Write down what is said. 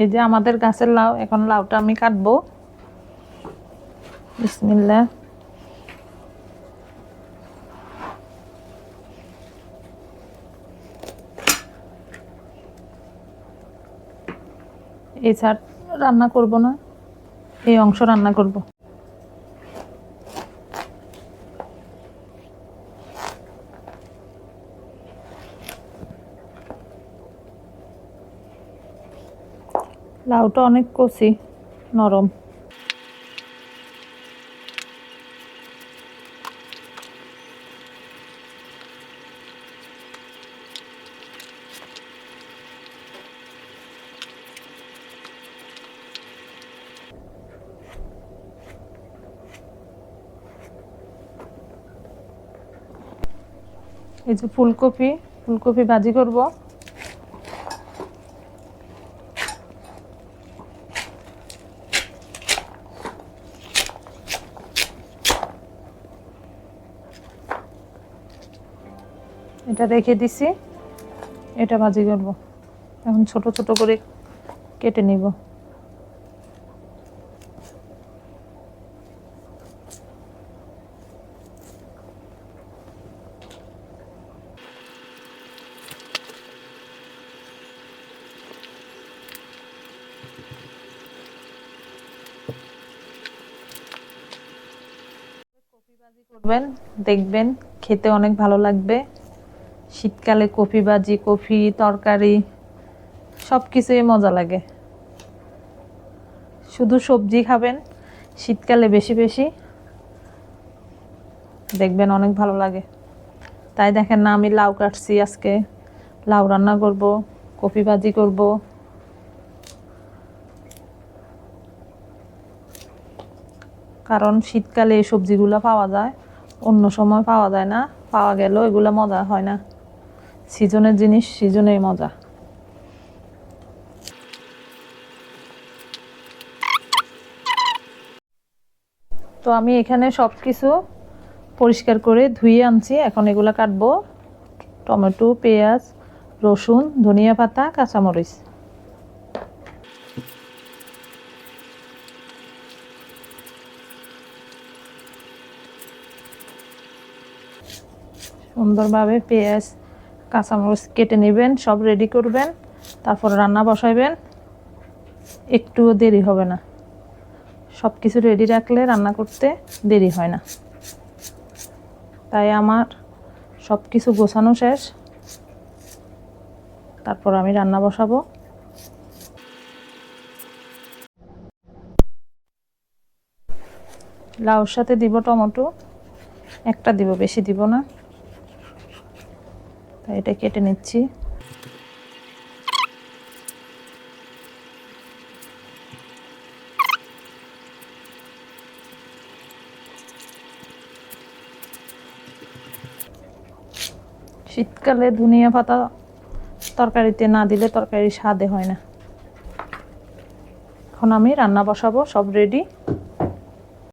এই যে আমাদের গাছের লাউ, এখন লাউটা আমি কাটবো। বিসমিল্লাহ। এই ছাড় রান্না করব না, এই অংশ রান্না করব। লাউটা অনেক কচি, নরম। এই যে ফুলকপি, ফুলকপি ভাজি করব। এটা রেখে দিছি, এটা ভাজি করব। এখন ছোট ছোট করে কেটে নিব। করবেন, দেখবেন খেতে অনেক ভালো লাগবে। শীতকালে কফি ভাজি, কফি তরকারি সব কিছুই মজা লাগে। শুধু সবজি খাবেন শীতকালে বেশি বেশি, দেখবেন অনেক ভালো লাগে। তাই দেখেন না, আমি লাউ কাটছি, আজকে লাউ রান্না করব, কফি ভাজি করব। কারণ শীতকালে এই সবজিগুলো পাওয়া যায়, অন্য সময় পাওয়া যায় না। পাওয়া গেলেও এগুলো মজা হয় না। সিজনের জিনিস সিজনেই মজা। তো আমি এখানে সব কিছু পরিষ্কার করে ধুয়ে আনছি, এখন এগুলো কাটবো। টমেটো, পেঁয়াজ, রসুন, ধনিয়া পাতা, কাঁচামরিচ। সুন্দরভাবে পেঁয়াজ, কাঁচামরিচ কেটে নেবেন, সব রেডি করবেন, তারপর রান্না বসাইবেন। একটুও দেরি হবে না। সব কিছু রেডি রাখলে রান্না করতে দেরি হয় না। তাই আমার সব কিছু গোছানো শেষ, তারপর আমি রান্না বসাবো। লাউর সাথে দিব টমেটো, একটা দিব, বেশি দিব না। তাই এটা কেটে নিচ্ছি। শীতকালে ধনিয়া পাতা তরকারিতে না দিলে তরকারি স্বাদে হয় না। এখন আমি রান্না বসাবো, সব রেডি।